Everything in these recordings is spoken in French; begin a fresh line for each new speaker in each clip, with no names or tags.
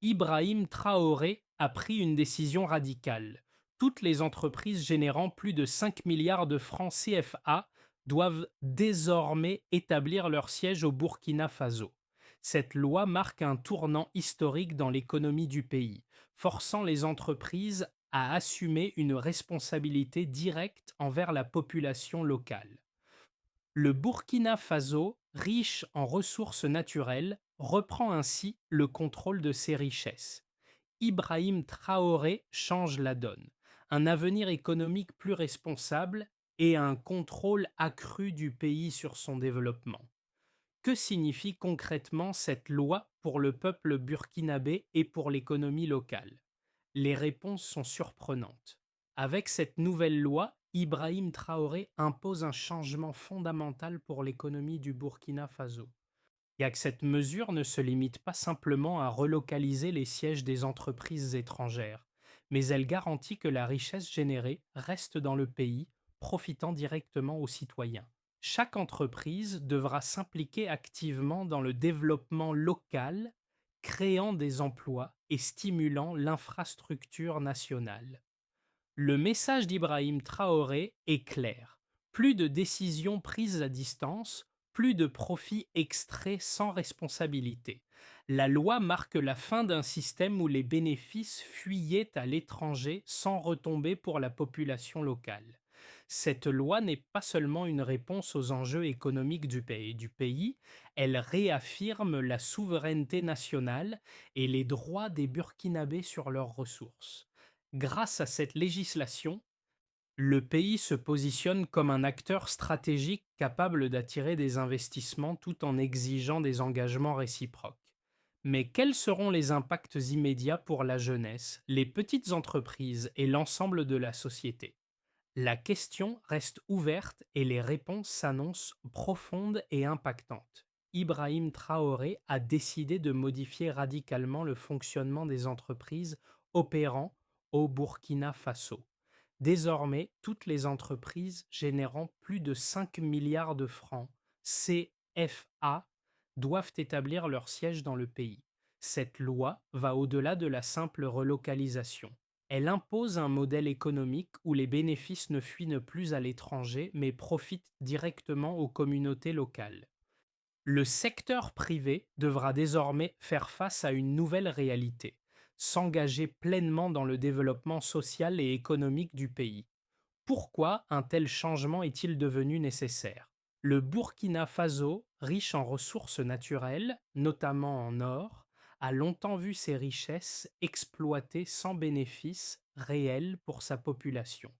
Ibrahim Traoré a pris une décision radicale. Toutes les entreprises générant plus de 5 milliards de francs CFA doivent désormais établir leur siège au Burkina Faso. Cette loi marque un tournant historique dans l'économie du pays, forçant les entreprises à assumer une responsabilité directe envers la population locale. Le Burkina Faso, riche en ressources naturelles, reprend ainsi le contrôle de ses richesses. Ibrahim Traoré change la donne. Un avenir économique plus responsable et un contrôle accru du pays sur son développement. Que signifie concrètement cette loi pour le peuple burkinabé et pour l'économie locale? Les réponses sont surprenantes. Avec cette nouvelle loi, Ibrahim Traoré impose un changement fondamental pour l'économie du Burkina Faso. Et que cette mesure ne se limite pas simplement à relocaliser les sièges des entreprises étrangères, mais elle garantit que la richesse générée reste dans le pays, profitant directement aux citoyens. Chaque entreprise devra s'impliquer activement dans le développement local, créant des emplois et stimulant l'infrastructure nationale. Le message d'Ibrahim Traoré est clair. Plus de décisions prises à distance, plus de profits extraits sans responsabilité. La loi marque la fin d'un système où les bénéfices fuyaient à l'étranger sans retomber pour la population locale. Cette loi n'est pas seulement une réponse aux enjeux économiques du pays, elle réaffirme la souveraineté nationale et les droits des Burkinabés sur leurs ressources. Grâce à cette législation, le pays se positionne comme un acteur stratégique capable d'attirer des investissements tout en exigeant des engagements réciproques. Mais quels seront les impacts immédiats pour la jeunesse, les petites entreprises et l'ensemble de la société? La question reste ouverte et les réponses s'annoncent profondes et impactantes. Ibrahim Traoré a décidé de modifier radicalement le fonctionnement des entreprises opérant au Burkina Faso. Désormais, toutes les entreprises générant plus de 5 milliards de francs CFA doivent établir leur siège dans le pays. Cette loi va au-delà de la simple relocalisation. Elle impose un modèle économique où les bénéfices ne fuient plus à l'étranger mais profitent directement aux communautés locales. Le secteur privé devra désormais faire face à une nouvelle réalité, s'engager pleinement dans le développement social et économique du pays. Pourquoi un tel changement est-il devenu nécessaire? Le Burkina Faso, riche en ressources naturelles, notamment en or, a longtemps vu ses richesses exploitées sans bénéfice réel pour sa population.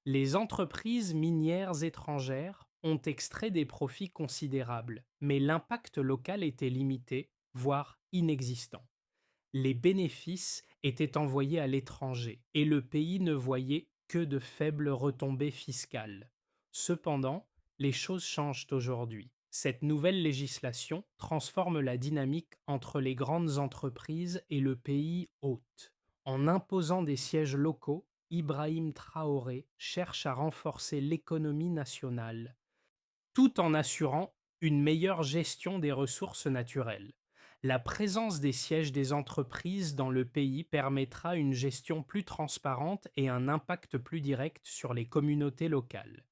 Les entreprises minières étrangères ont extrait des profits considérables, mais l'impact local était limité, voire inexistant. Les bénéfices étaient envoyés à l'étranger et le pays ne voyait que de faibles retombées fiscales. Cependant, les choses changent aujourd'hui. Cette nouvelle législation transforme la dynamique entre les grandes entreprises et le pays hôte. En imposant des sièges locaux, Ibrahim Traoré cherche à renforcer l'économie nationale, tout en assurant une meilleure gestion des ressources naturelles. La présence des sièges des entreprises dans le pays permettra une gestion plus transparente et un impact plus direct sur les communautés locales.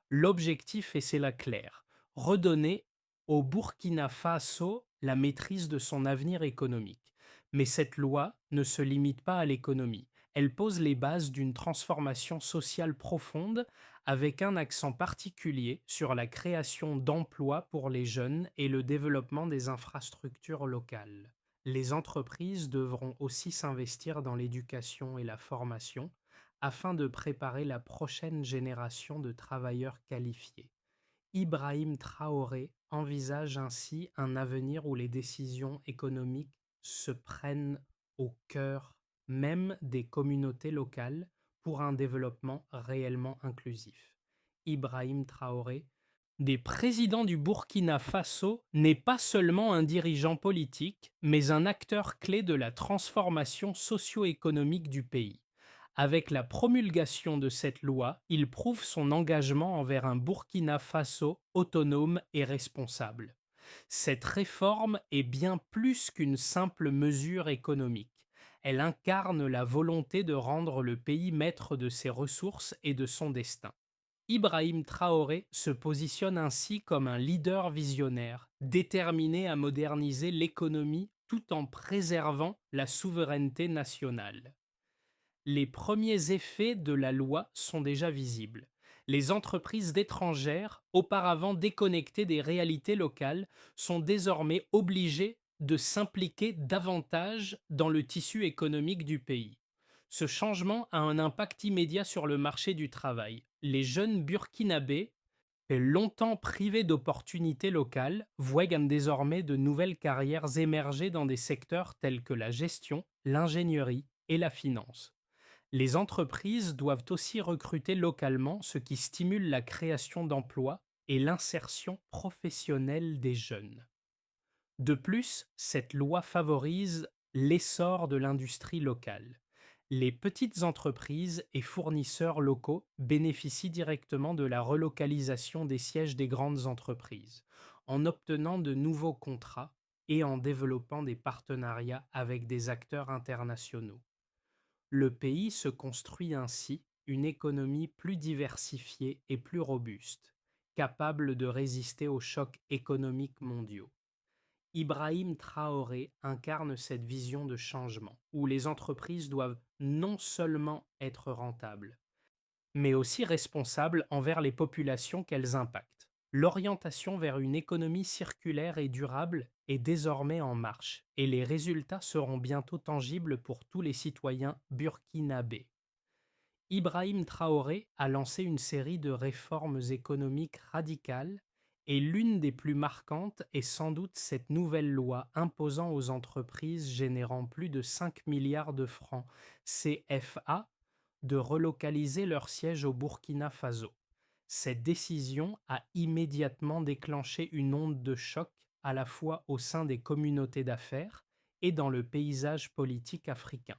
L'objectif est c'est là clair, redonner au Burkina Faso la maîtrise de son avenir économique. Mais cette loi ne se limite pas à l'économie. Elle pose les bases d'une transformation sociale profonde avec un accent particulier sur la création d'emplois pour les jeunes et le développement des infrastructures locales. Les entreprises devront aussi s'investir dans l'éducation et la formation afin de préparer la prochaine génération de travailleurs qualifiés. Ibrahim Traoré envisage ainsi un avenir où les décisions économiques se prennent au cœur même des communautés locales pour un développement réellement inclusif. Ibrahim Traoré, des présidents du Burkina Faso, n'est pas seulement un dirigeant politique, mais un acteur clé de la transformation socio-économique du pays. Avec la promulgation de cette loi, il prouve son engagement envers un Burkina Faso autonome et responsable. Cette réforme est bien plus qu'une simple mesure économique. Elle incarne la volonté de rendre le pays maître de ses ressources et de son destin. Ibrahim Traoré se positionne ainsi comme un leader visionnaire, déterminé à moderniser l'économie tout en préservant la souveraineté nationale. Les premiers effets de la loi sont déjà visibles. Les entreprises d'étrangères, auparavant déconnectées des réalités locales, sont désormais obligées de s'impliquer davantage dans le tissu économique du pays. Ce changement a un impact immédiat sur le marché du travail. Les jeunes burkinabés, longtemps privés d'opportunités locales, voient désormais de nouvelles carrières émerger dans des secteurs tels que la gestion, l'ingénierie et la finance. Les entreprises doivent aussi recruter localement, ce qui stimule la création d'emplois et l'insertion professionnelle des jeunes. De plus, cette loi favorise l'essor de l'industrie locale. Les petites entreprises et fournisseurs locaux bénéficient directement de la relocalisation des sièges des grandes entreprises, en obtenant de nouveaux contrats et en développant des partenariats avec des acteurs internationaux. Le pays se construit ainsi une économie plus diversifiée et plus robuste, capable de résister aux chocs économiques mondiaux. Ibrahim Traoré incarne cette vision de changement, où les entreprises doivent non seulement être rentables, mais aussi responsables envers les populations qu'elles impactent. L'orientation vers une économie circulaire et durable est désormais en marche, et les résultats seront bientôt tangibles pour tous les citoyens burkinabés. Ibrahim Traoré a lancé une série de réformes économiques radicales et l'une des plus marquantes est sans doute cette nouvelle loi imposant aux entreprises générant plus de 5 milliards de francs CFA de relocaliser leur siège au Burkina Faso. Cette décision a immédiatement déclenché une onde de choc à la fois au sein des communautés d'affaires et dans le paysage politique africain.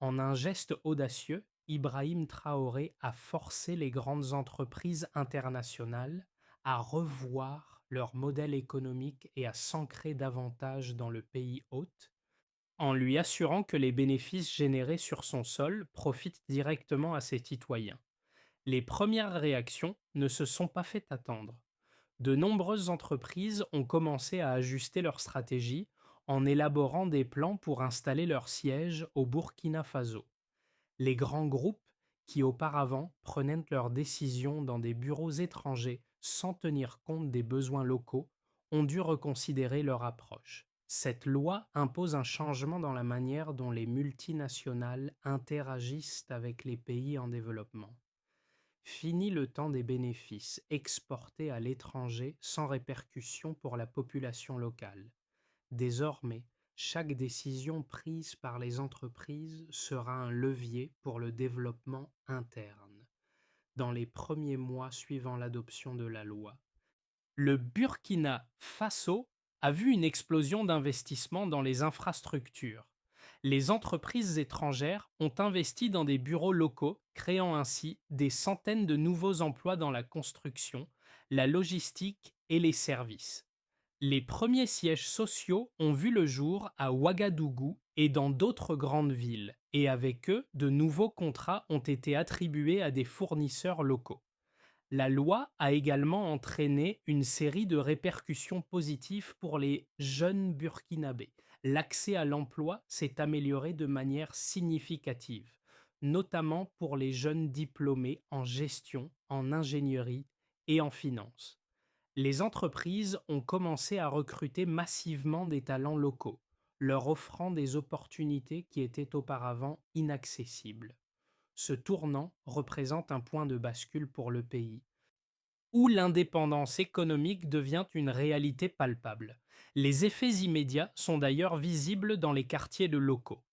En un geste audacieux, Ibrahim Traoré a forcé les grandes entreprises internationales à revoir leur modèle économique et à s'ancrer davantage dans le pays hôte, en lui assurant que les bénéfices générés sur son sol profitent directement à ses citoyens. Les premières réactions ne se sont pas fait attendre. De nombreuses entreprises ont commencé à ajuster leur stratégie en élaborant des plans pour installer leur siège au Burkina Faso. Les grands groupes, qui auparavant prenaient leurs décisions dans des bureaux étrangers sans tenir compte des besoins locaux, ont dû reconsidérer leur approche. Cette loi impose un changement dans la manière dont les multinationales interagissent avec les pays en développement. Fini le temps des bénéfices exportés à l'étranger sans répercussion pour la population locale. Désormais, chaque décision prise par les entreprises sera un levier pour le développement interne. Dans les premiers mois suivant l'adoption de la loi, le Burkina Faso a vu une explosion d'investissements dans les infrastructures. Les entreprises étrangères ont investi dans des bureaux locaux, créant ainsi des centaines de nouveaux emplois dans la construction, la logistique et les services. Les premiers sièges sociaux ont vu le jour à Ouagadougou et dans d'autres grandes villes, et avec eux, de nouveaux contrats ont été attribués à des fournisseurs locaux. La loi a également entraîné une série de répercussions positives pour les jeunes burkinabés. L'accès à l'emploi s'est amélioré de manière significative, notamment pour les jeunes diplômés en gestion, en ingénierie et en finance. Les entreprises ont commencé à recruter massivement des talents locaux, leur offrant des opportunités qui étaient auparavant inaccessibles. Ce tournant représente un point de bascule pour le pays, où l'indépendance économique devient une réalité palpable. Les effets immédiats sont d'ailleurs visibles dans les quartiers de locaux.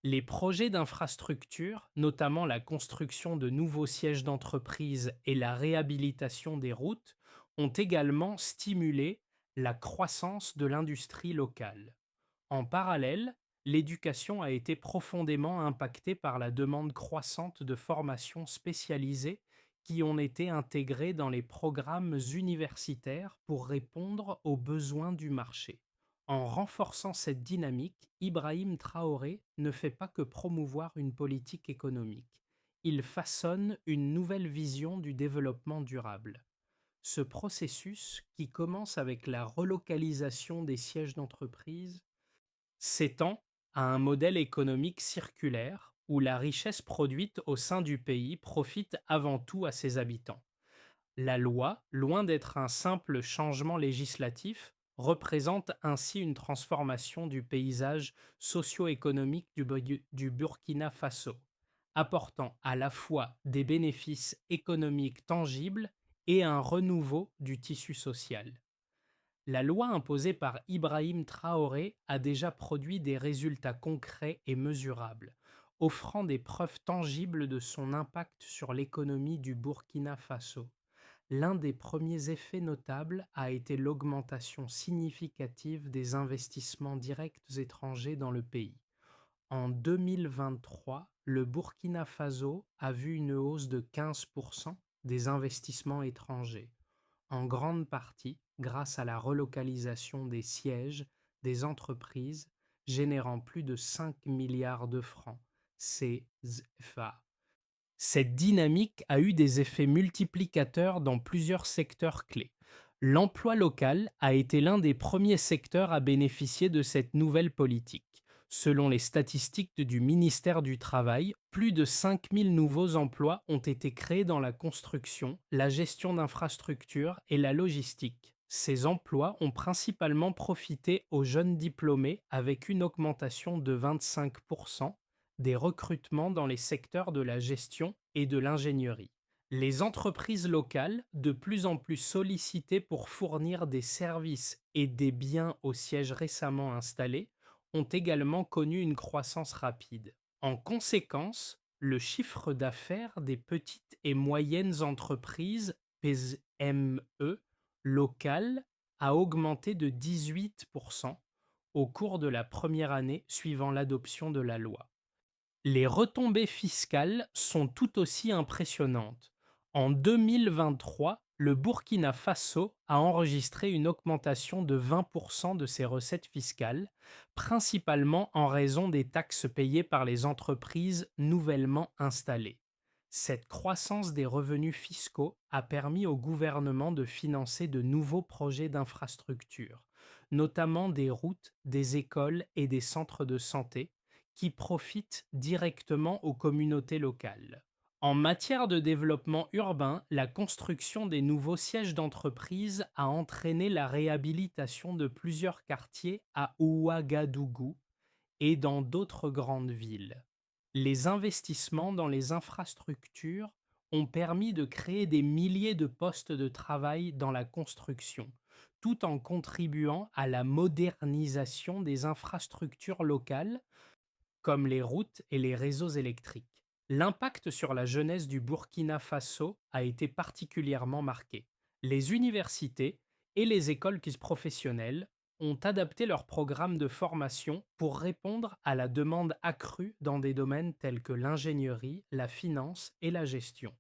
Les projets d'infrastructure, notamment la construction de nouveaux sièges d'entreprise et la réhabilitation des routes, ont également stimulé la croissance de l'industrie locale. En parallèle, l'éducation a été profondément impactée par la demande croissante de formations spécialisées qui ont été intégrés dans les programmes universitaires pour répondre aux besoins du marché. En renforçant cette dynamique, Ibrahim Traoré ne fait pas que promouvoir une politique économique. Il façonne une nouvelle vision du développement durable. Ce processus, qui commence avec la relocalisation des sièges d'entreprise, s'étend à un modèle économique circulaire où la richesse produite au sein du pays profite avant tout à ses habitants. La loi, loin d'être un simple changement législatif, représente ainsi une transformation du paysage socio-économique du Burkina Faso, apportant à la fois des bénéfices économiques tangibles et un renouveau du tissu social. La loi imposée par Ibrahim Traoré a déjà produit des résultats concrets et mesurables, offrant des preuves tangibles de son impact sur l'économie du Burkina Faso. L'un des premiers effets notables a été l'augmentation significative des investissements directs étrangers dans le pays. En 2023, le Burkina Faso a vu une hausse de 15% des investissements étrangers, en grande partie grâce à la relocalisation des sièges des entreprises générant plus de 5 milliards de francs CFA. Cette dynamique a eu des effets multiplicateurs dans plusieurs secteurs clés. L'emploi local a été l'un des premiers secteurs à bénéficier de cette nouvelle politique. Selon les statistiques du ministère du Travail, plus de 5 000 nouveaux emplois ont été créés dans la construction, la gestion d'infrastructures et la logistique. Ces emplois ont principalement profité aux jeunes diplômés avec une augmentation de 25% des recrutements dans les secteurs de la gestion et de l'ingénierie. Les entreprises locales, de plus en plus sollicitées pour fournir des services et des biens aux sièges récemment installés, ont également connu une croissance rapide. En conséquence, le chiffre d'affaires des petites et moyennes entreprises PME locales a augmenté de 18% au cours de la première année suivant l'adoption de la loi. Les retombées fiscales sont tout aussi impressionnantes. En 2023, le Burkina Faso a enregistré une augmentation de 20% de ses recettes fiscales, principalement en raison des taxes payées par les entreprises nouvellement installées. Cette croissance des revenus fiscaux a permis au gouvernement de financer de nouveaux projets d'infrastructure, notamment des routes, des écoles et des centres de santé, qui profitent directement aux communautés locales. En matière de développement urbain, la construction des nouveaux sièges d'entreprise a entraîné la réhabilitation de plusieurs quartiers à Ouagadougou et dans d'autres grandes villes. Les investissements dans les infrastructures ont permis de créer des milliers de postes de travail dans la construction, tout en contribuant à la modernisation des infrastructures locales comme les routes et les réseaux électriques. L'impact sur la jeunesse du Burkina Faso a été particulièrement marqué. Les universités et les écoles professionnelles ont adapté leurs programmes de formation pour répondre à la demande accrue dans des domaines tels que l'ingénierie, la finance et la gestion.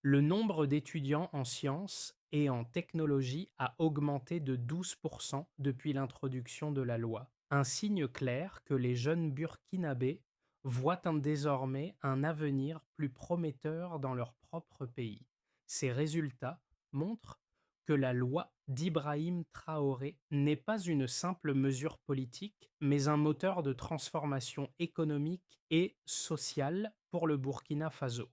Le nombre d'étudiants en sciences et en technologie a augmenté de 12% depuis l'introduction de la loi, un signe clair que les jeunes burkinabés voient désormais un avenir plus prometteur dans leur propre pays. Ces résultats montrent que la loi d'Ibrahim Traoré n'est pas une simple mesure politique, mais un moteur de transformation économique et sociale pour le Burkina Faso.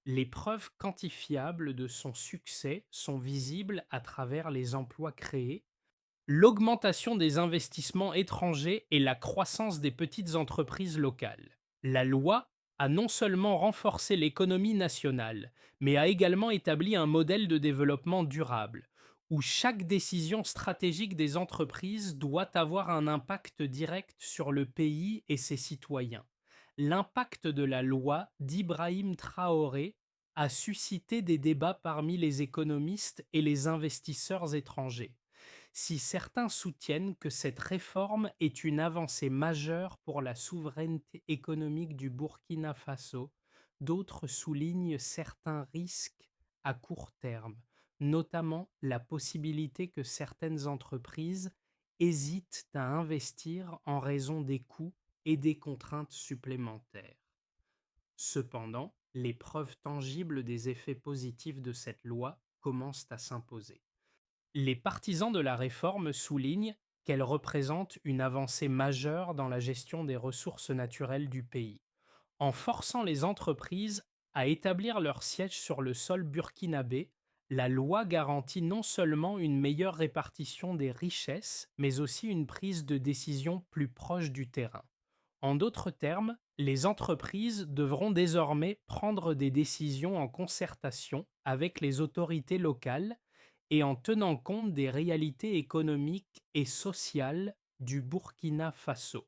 Les preuves quantifiables de son succès sont visibles à travers les emplois créés, l'augmentation des investissements étrangers et la croissance des petites entreprises locales. La loi a non seulement renforcé l'économie nationale, mais a également établi un modèle de développement durable, où chaque décision stratégique des entreprises doit avoir un impact direct sur le pays et ses citoyens. L'impact de la loi d'Ibrahim Traoré a suscité des débats parmi les économistes et les investisseurs étrangers. Si certains soutiennent que cette réforme est une avancée majeure pour la souveraineté économique du Burkina Faso, d'autres soulignent certains risques à court terme, notamment la possibilité que certaines entreprises hésitent à investir en raison des coûts et des contraintes supplémentaires. Cependant, les preuves tangibles des effets positifs de cette loi commencent à s'imposer. Les partisans de la réforme soulignent qu'elle représente une avancée majeure dans la gestion des ressources naturelles du pays. En forçant les entreprises à établir leur siège sur le sol burkinabé, la loi garantit non seulement une meilleure répartition des richesses, mais aussi une prise de décision plus proche du terrain. En d'autres termes, les entreprises devront désormais prendre des décisions en concertation avec les autorités locales et en tenant compte des réalités économiques et sociales du Burkina Faso.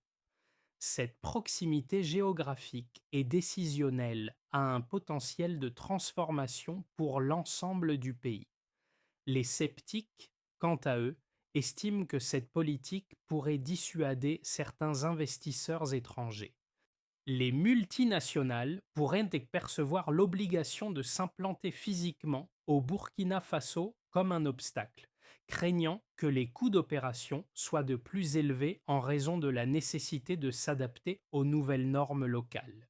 Cette proximité géographique et décisionnelle a un potentiel de transformation pour l'ensemble du pays. Les sceptiques, quant à eux, estiment que cette politique pourrait dissuader certains investisseurs étrangers. Les multinationales pourraient percevoir l'obligation de s'implanter physiquement au Burkina Faso comme un obstacle, craignant que les coûts d'opération soient de plus élevés en raison de la nécessité de s'adapter aux nouvelles normes locales.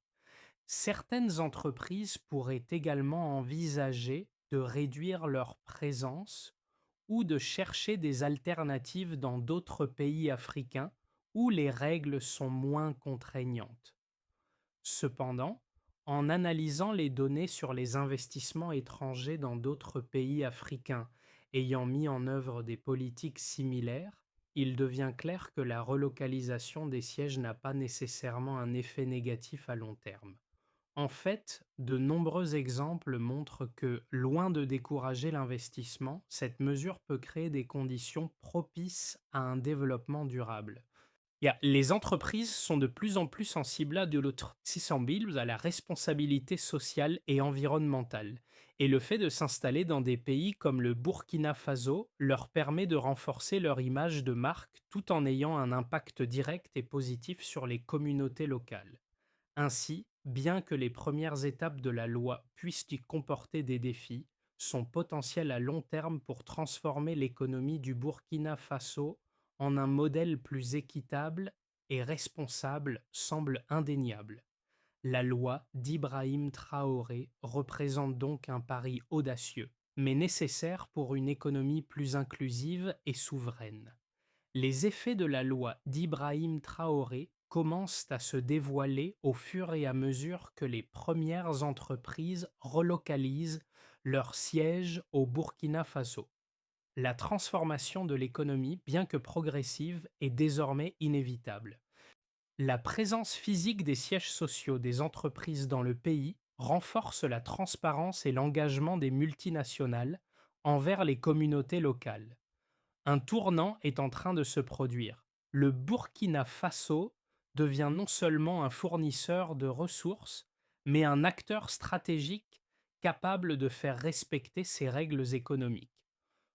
Certaines entreprises pourraient également envisager de réduire leur présence ou de chercher des alternatives dans d'autres pays africains où les règles sont moins contraignantes. Cependant, en analysant les données sur les investissements étrangers dans d'autres pays africains ayant mis en œuvre des politiques similaires, il devient clair que la relocalisation des sièges n'a pas nécessairement un effet négatif à long terme. En fait, de nombreux exemples montrent que, loin de décourager l'investissement, cette mesure peut créer des conditions propices à un développement durable. Les entreprises sont de plus en plus sensibles à de l'autre sensibles à la responsabilité sociale et environnementale. Et le fait de s'installer dans des pays comme le Burkina Faso leur permet de renforcer leur image de marque tout en ayant un impact direct et positif sur les communautés locales. Ainsi, bien que les premières étapes de la loi puissent y comporter des défis, son potentiel à long terme pour transformer l'économie du Burkina Faso en un modèle plus équitable et responsable semble indéniable. La loi d'Ibrahim Traoré représente donc un pari audacieux, mais nécessaire pour une économie plus inclusive et souveraine. Les effets de la loi d'Ibrahim Traoré commencent à se dévoiler au fur et à mesure que les premières entreprises relocalisent leur siège au Burkina Faso. La transformation de l'économie, bien que progressive, est désormais inévitable. La présence physique des sièges sociaux des entreprises dans le pays renforce la transparence et l'engagement des multinationales envers les communautés locales. Un tournant est en train de se produire. Le Burkina Faso devient non seulement un fournisseur de ressources, mais un acteur stratégique capable de faire respecter ses règles économiques.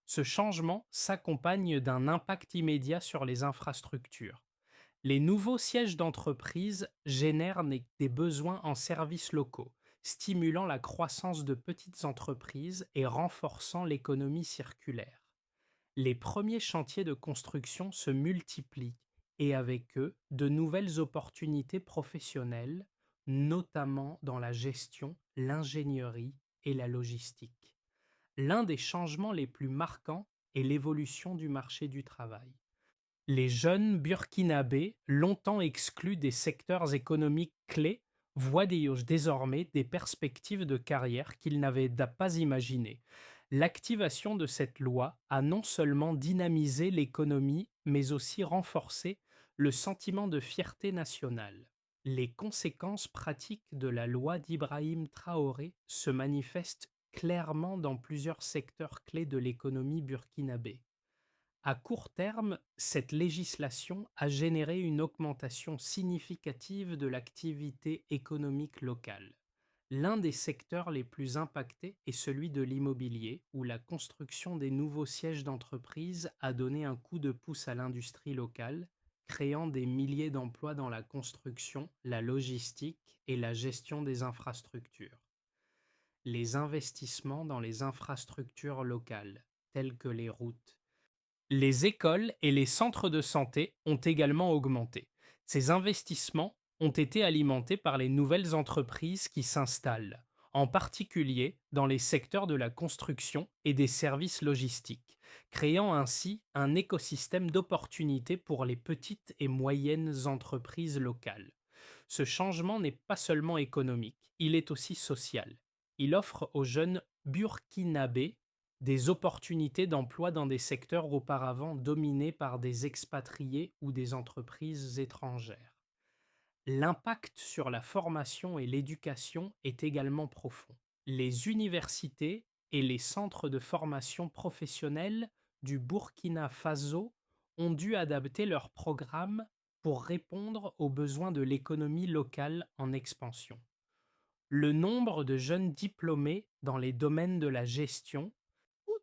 Ce changement s'accompagne d'un impact immédiat sur les infrastructures. Les nouveaux sièges d'entreprise génèrent des besoins en services locaux, stimulant la croissance de petites entreprises et renforçant l'économie circulaire. Les premiers chantiers de construction se multiplient et avec eux, de nouvelles opportunités professionnelles, notamment dans la gestion, l'ingénierie et la logistique. L'un des changements les plus marquants est l'évolution du marché du travail. Les jeunes burkinabés, longtemps exclus des secteurs économiques clés, voient désormais des perspectives de carrière qu'ils n'avaient pas imaginées. L'activation de cette loi a non seulement dynamisé l'économie, mais aussi renforcé le sentiment de fierté nationale. Les conséquences pratiques de la loi d'Ibrahim Traoré se manifestent clairement dans plusieurs secteurs clés de l'économie burkinabé. À court terme, cette législation a généré une augmentation significative de l'activité économique locale. L'un des secteurs les plus impactés est celui de l'immobilier, où la construction des nouveaux sièges d'entreprise a donné un coup de pouce à l'industrie locale, créant des milliers d'emplois dans la construction, la logistique et la gestion des infrastructures. Les investissements dans les infrastructures locales, telles que les routes. Les écoles et les centres de santé ont également augmenté. Ces investissements ont été alimentés par les nouvelles entreprises qui s'installent, en particulier dans les secteurs de la construction et des services logistiques, créant ainsi un écosystème d'opportunités pour les petites et moyennes entreprises locales. Ce changement n'est pas seulement économique, il est aussi social. Il offre aux jeunes burkinabés des opportunités d'emploi dans des secteurs auparavant dominés par des expatriés ou des entreprises étrangères. L'impact sur la formation et l'éducation est également profond. Les universités et les centres de formation professionnelle du Burkina Faso ont dû adapter leurs programmes pour répondre aux besoins de l'économie locale en expansion. Le nombre de jeunes diplômés dans les domaines de la gestion,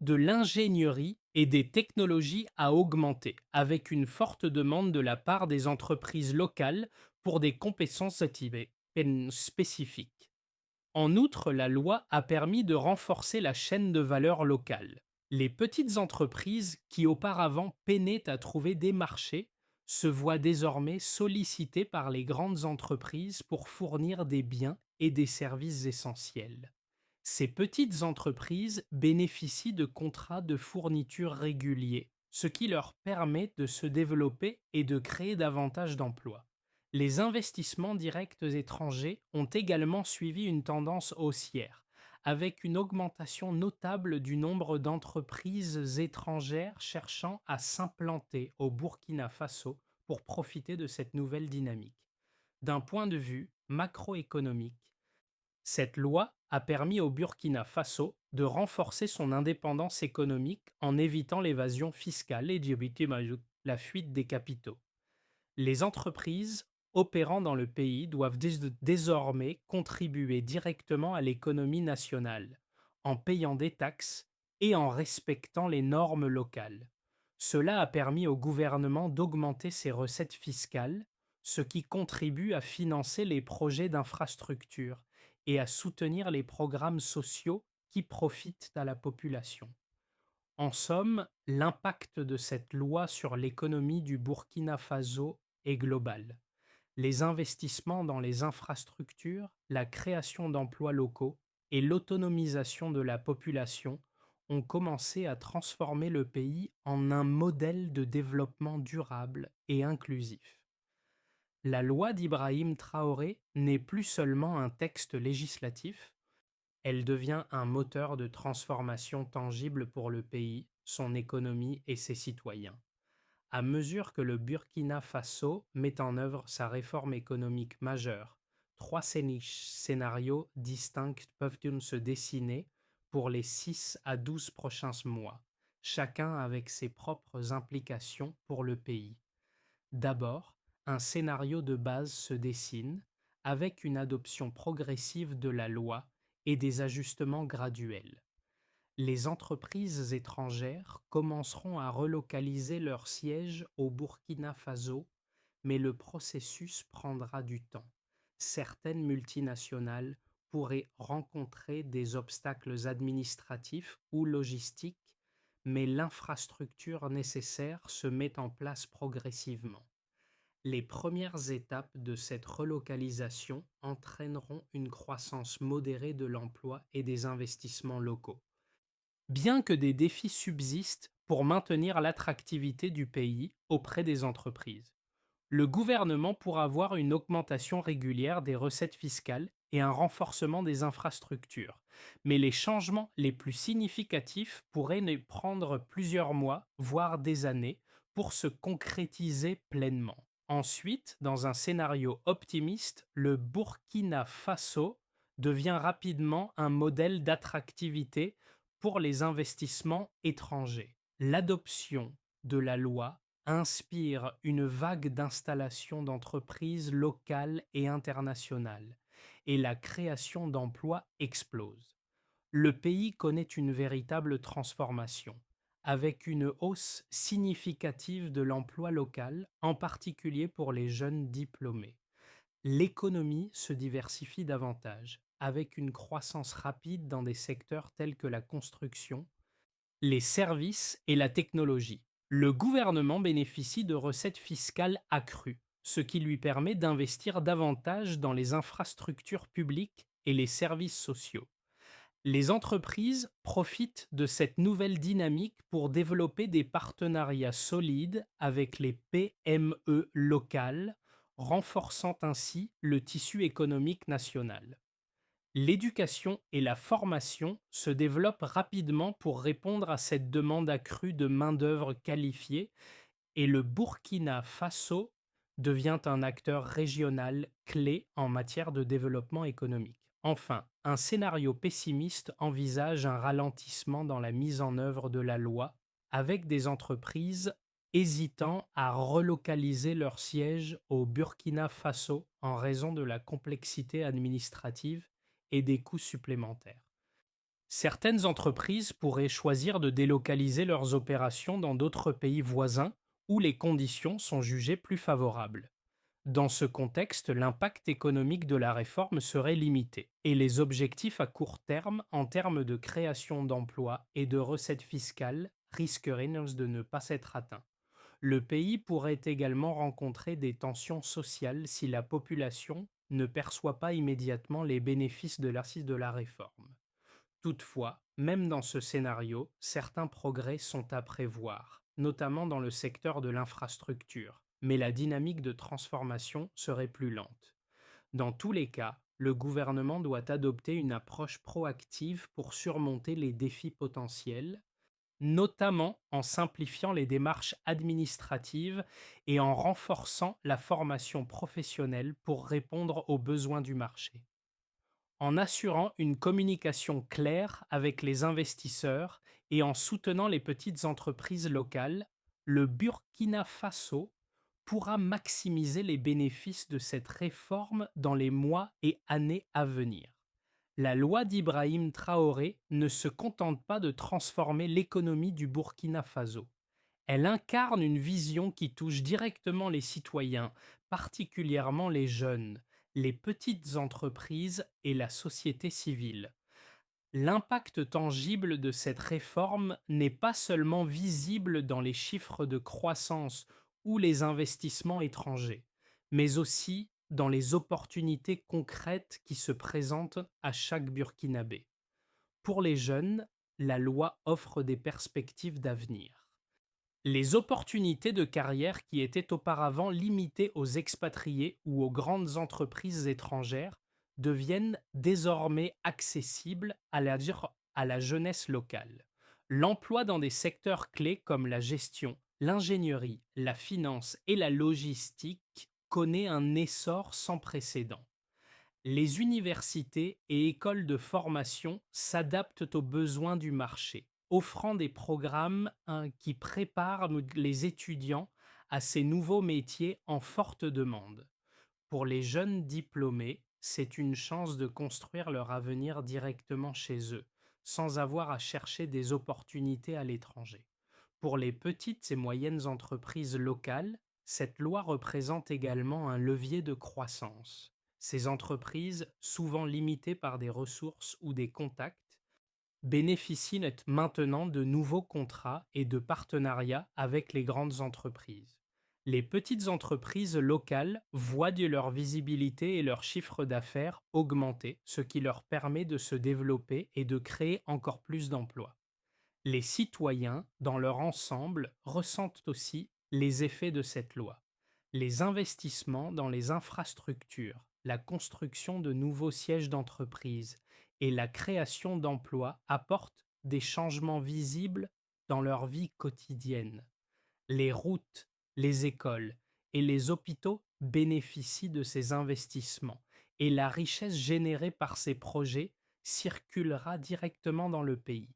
de l'ingénierie et des technologies a augmenté, avec une forte demande de la part des entreprises locales pour des compétences spécifiques. En outre, la loi a permis de renforcer la chaîne de valeur locale. Les petites entreprises qui auparavant peinaient à trouver des marchés se voient désormais sollicitées par les grandes entreprises pour fournir des biens et des services essentiels. Ces petites entreprises bénéficient de contrats de fourniture réguliers, ce qui leur permet de se développer et de créer davantage d'emplois. Les investissements directs étrangers ont également suivi une tendance haussière, avec une augmentation notable du nombre d'entreprises étrangères cherchant à s'implanter au Burkina Faso pour profiter de cette nouvelle dynamique. D'un point de vue macroéconomique, cette loi a permis au Burkina Faso de renforcer son indépendance économique en évitant l'évasion fiscale et la fuite des capitaux. Les entreprises opérant dans le pays doivent désormais contribuer directement à l'économie nationale, en payant des taxes et en respectant les normes locales. Cela a permis au gouvernement d'augmenter ses recettes fiscales, ce qui contribue à financer les projets d'infrastructure et à soutenir les programmes sociaux qui profitent à la population. En somme, l'impact de cette loi sur l'économie du Burkina Faso est global. Les investissements dans les infrastructures, la création d'emplois locaux et l'autonomisation de la population ont commencé à transformer le pays en un modèle de développement durable et inclusif. La loi d'Ibrahim Traoré n'est plus seulement un texte législatif, elle devient un moteur de transformation tangible pour le pays, son économie et ses citoyens. À mesure que le Burkina Faso met en œuvre sa réforme économique majeure, trois scénarios distincts peuvent se dessiner pour les 6 à 12 prochains mois, chacun avec ses propres implications pour le pays. D'abord, un scénario de base se dessine avec une adoption progressive de la loi et des ajustements graduels. Les entreprises étrangères commenceront à relocaliser leur siège au Burkina Faso, mais le processus prendra du temps. Certaines multinationales pourraient rencontrer des obstacles administratifs ou logistiques, mais l'infrastructure nécessaire se met en place progressivement. Les premières étapes de cette relocalisation entraîneront une croissance modérée de l'emploi et des investissements locaux. Bien que des défis subsistent pour maintenir l'attractivité du pays auprès des entreprises, le gouvernement pourra avoir une augmentation régulière des recettes fiscales et un renforcement des infrastructures. Mais les changements les plus significatifs pourraient prendre plusieurs mois, voire des années, pour se concrétiser pleinement. Ensuite, dans un scénario optimiste, le Burkina Faso devient rapidement un modèle d'attractivité pour les investissements étrangers. L'adoption de la loi inspire une vague d'installations d'entreprises locales et internationales, et la création d'emplois explose. Le pays connaît une véritable transformation, avec une hausse significative de l'emploi local, en particulier pour les jeunes diplômés. L'économie se diversifie davantage, avec une croissance rapide dans des secteurs tels que la construction, les services et la technologie. Le gouvernement bénéficie de recettes fiscales accrues, ce qui lui permet d'investir davantage dans les infrastructures publiques et les services sociaux. Les entreprises profitent de cette nouvelle dynamique pour développer des partenariats solides avec les PME locales, renforçant ainsi le tissu économique national. L'éducation et la formation se développent rapidement pour répondre à cette demande accrue de main-d'œuvre qualifiée et le Burkina Faso devient un acteur régional clé en matière de développement économique. Enfin, un scénario pessimiste envisage un ralentissement dans la mise en œuvre de la loi, avec des entreprises hésitant à relocaliser leur siège au Burkina Faso en raison de la complexité administrative et des coûts supplémentaires. Certaines entreprises pourraient choisir de délocaliser leurs opérations dans d'autres pays voisins où les conditions sont jugées plus favorables. Dans ce contexte, l'impact économique de la réforme serait limité et les objectifs à court terme en termes de création d'emplois et de recettes fiscales risqueraient de ne pas être atteints. Le pays pourrait également rencontrer des tensions sociales si la population ne perçoit pas immédiatement les bénéfices de la réforme. Toutefois, même dans ce scénario, certains progrès sont à prévoir, notamment dans le secteur de l'infrastructure, mais la dynamique de transformation serait plus lente. Dans tous les cas, le gouvernement doit adopter une approche proactive pour surmonter les défis potentiels, notamment en simplifiant les démarches administratives et en renforçant la formation professionnelle pour répondre aux besoins du marché. En assurant une communication claire avec les investisseurs et en soutenant les petites entreprises locales, le Burkina Faso pourra maximiser les bénéfices de cette réforme dans les mois et années à venir. La loi d'Ibrahim Traoré ne se contente pas de transformer l'économie du Burkina Faso. Elle incarne une vision qui touche directement les citoyens, particulièrement les jeunes, les petites entreprises et la société civile. L'impact tangible de cette réforme n'est pas seulement visible dans les chiffres de croissance ou les investissements étrangers, mais aussi dans les opportunités concrètes qui se présentent à chaque Burkinabé. Pour les jeunes, la loi offre des perspectives d'avenir. Les opportunités de carrière qui étaient auparavant limitées aux expatriés ou aux grandes entreprises étrangères deviennent désormais accessibles à la jeunesse locale. L'emploi dans des secteurs clés comme la gestion, l'ingénierie, la finance et la logistique connaît un essor sans précédent. Les universités et écoles de formation s'adaptent aux besoins du marché, offrant des programmes qui préparent les étudiants à ces nouveaux métiers en forte demande. Pour les jeunes diplômés, c'est une chance de construire leur avenir directement chez eux, sans avoir à chercher des opportunités à l'étranger. Pour les petites et moyennes entreprises locales, cette loi représente également un levier de croissance. Ces entreprises, souvent limitées par des ressources ou des contacts, bénéficient maintenant de nouveaux contrats et de partenariats avec les grandes entreprises. Les petites entreprises locales voient leur visibilité et leur chiffre d'affaires augmenter, ce qui leur permet de se développer et de créer encore plus d'emplois. Les citoyens, dans leur ensemble, ressentent aussi les effets de cette loi. Les investissements dans les infrastructures, la construction de nouveaux sièges d'entreprise et la création d'emplois apportent des changements visibles dans leur vie quotidienne. Les routes, les écoles et les hôpitaux bénéficient de ces investissements et la richesse générée par ces projets circulera directement dans le pays.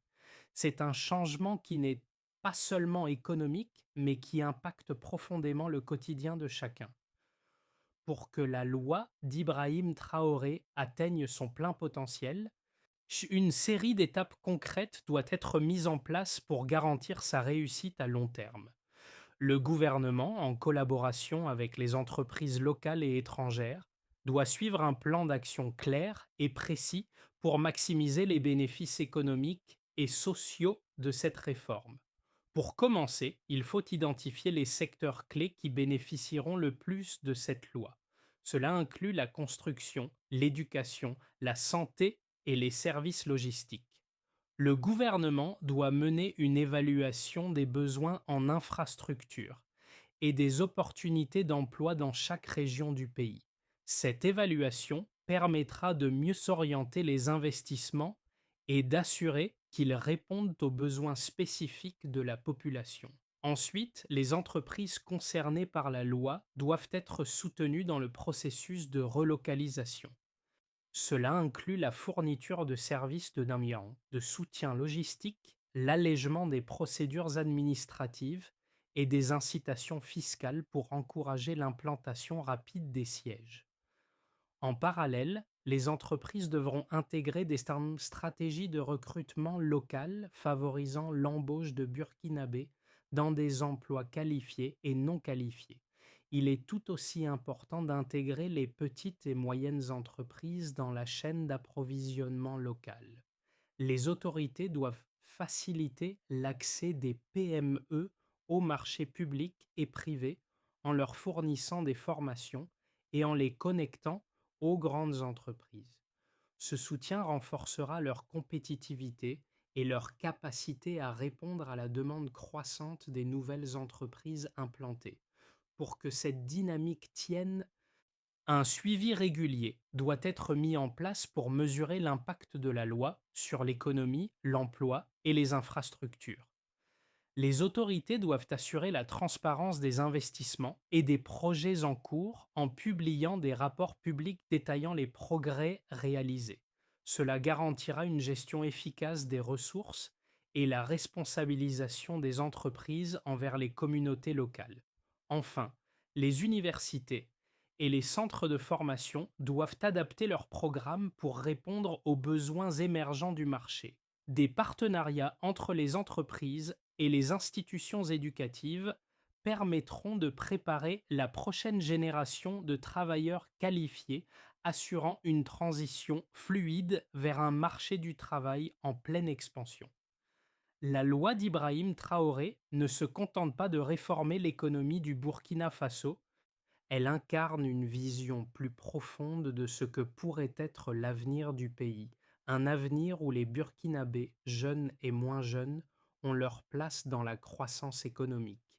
C'est un changement qui n'est pas seulement économique, mais qui impacte profondément le quotidien de chacun. Pour que la loi d'Ibrahim Traoré atteigne son plein potentiel, une série d'étapes concrètes doit être mise en place pour garantir sa réussite à long terme. Le gouvernement, en collaboration avec les entreprises locales et étrangères, doit suivre un plan d'action clair et précis pour maximiser les bénéfices économiques et sociaux de cette réforme. Pour commencer, il faut identifier les secteurs clés qui bénéficieront le plus de cette loi. Cela inclut la construction, l'éducation, la santé et les services logistiques. Le gouvernement doit mener une évaluation des besoins en infrastructure et des opportunités d'emploi dans chaque région du pays. Cette évaluation permettra de mieux s'orienter les investissements et d'assurer qu'ils répondent aux besoins spécifiques de la population. Ensuite, les entreprises concernées par la loi doivent être soutenues dans le processus de relocalisation. Cela inclut la fourniture de services de navigants, de soutien logistique, l'allègement des procédures administratives et des incitations fiscales pour encourager l'implantation rapide des sièges. En parallèle, les entreprises devront intégrer des stratégies de recrutement locales favorisant l'embauche de Burkinabés dans des emplois qualifiés et non qualifiés. Il est tout aussi important d'intégrer les petites et moyennes entreprises dans la chaîne d'approvisionnement locale. Les autorités doivent faciliter l'accès des PME aux marchés publics et privés en leur fournissant des formations et en les connectant aux grandes entreprises. Ce soutien renforcera leur compétitivité et leur capacité à répondre à la demande croissante des nouvelles entreprises implantées. Pour que cette dynamique tienne, un suivi régulier doit être mis en place pour mesurer l'impact de la loi sur l'économie, l'emploi et les infrastructures. Les autorités doivent assurer la transparence des investissements et des projets en cours en publiant des rapports publics détaillant les progrès réalisés. Cela garantira une gestion efficace des ressources et la responsabilisation des entreprises envers les communautés locales. Enfin, les universités et les centres de formation doivent adapter leurs programmes pour répondre aux besoins émergents du marché. Des partenariats entre les entreprises et les institutions éducatives permettront de préparer la prochaine génération de travailleurs qualifiés, assurant une transition fluide vers un marché du travail en pleine expansion. La loi d'Ibrahim Traoré ne se contente pas de réformer l'économie du Burkina Faso, elle incarne une vision plus profonde de ce que pourrait être l'avenir du pays, un avenir où les Burkinabés, jeunes et moins jeunes, ont leur place dans la croissance économique.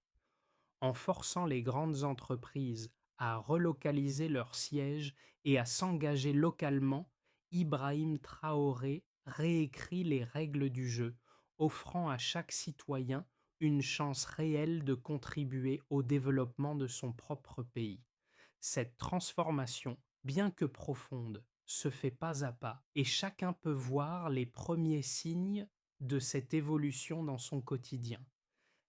En forçant les grandes entreprises à relocaliser leurs sièges et à s'engager localement, Ibrahim Traoré réécrit les règles du jeu, offrant à chaque citoyen une chance réelle de contribuer au développement de son propre pays. Cette transformation, bien que profonde, se fait pas à pas et chacun peut voir les premiers signes de cette évolution dans son quotidien.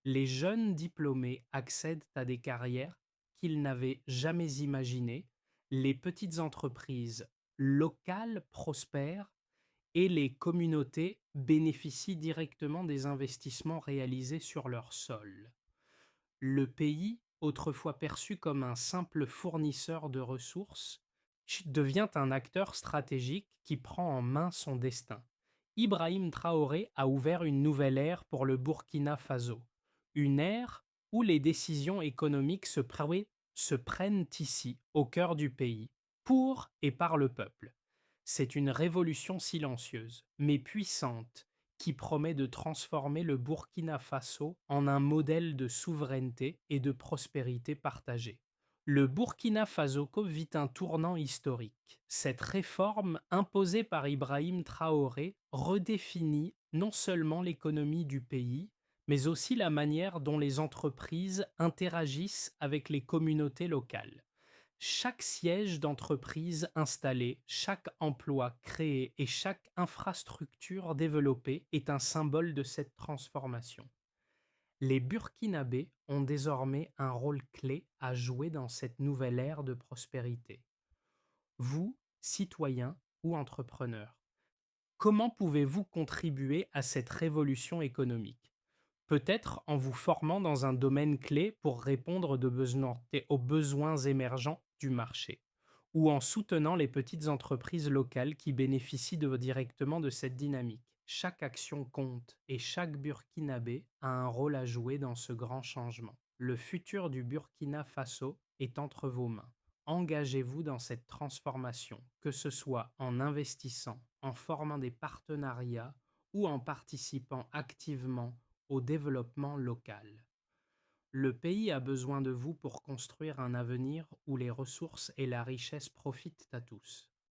Les jeunes diplômés accèdent à des carrières qu'ils n'avaient jamais imaginées, les petites entreprises locales prospèrent et les communautés bénéficient directement des investissements réalisés sur leur sol. Le pays, autrefois perçu comme un simple fournisseur de ressources, devient un acteur stratégique qui prend en main son destin. Ibrahim Traoré a ouvert une nouvelle ère pour le Burkina Faso, une ère où les décisions économiques se prennent ici, au cœur du pays, pour et par le peuple. C'est une révolution silencieuse, mais puissante, qui promet de transformer le Burkina Faso en un modèle de souveraineté et de prospérité partagée. Le Burkina Faso vit un tournant historique. Cette réforme imposée par Ibrahim Traoré redéfinit non seulement l'économie du pays, mais aussi la manière dont les entreprises interagissent avec les communautés locales. Chaque siège d'entreprise installé, chaque emploi créé et chaque infrastructure développée est un symbole de cette transformation. Les Burkinabés ont désormais un rôle clé à jouer dans cette nouvelle ère de prospérité. Vous, citoyens ou entrepreneurs, comment pouvez-vous contribuer à cette révolution économique? Peut-être en vous formant dans un domaine clé pour répondre aux besoins émergents du marché, ou en soutenant les petites entreprises locales qui bénéficient directement de cette dynamique. Chaque action compte et chaque Burkinabé a un rôle à jouer dans ce grand changement. Le futur du Burkina Faso est entre vos mains. Engagez-vous dans cette transformation, que ce soit en investissant, en formant des partenariats ou en participant activement au développement local. Le pays a besoin de vous pour construire un avenir où les ressources et la richesse profitent à tous.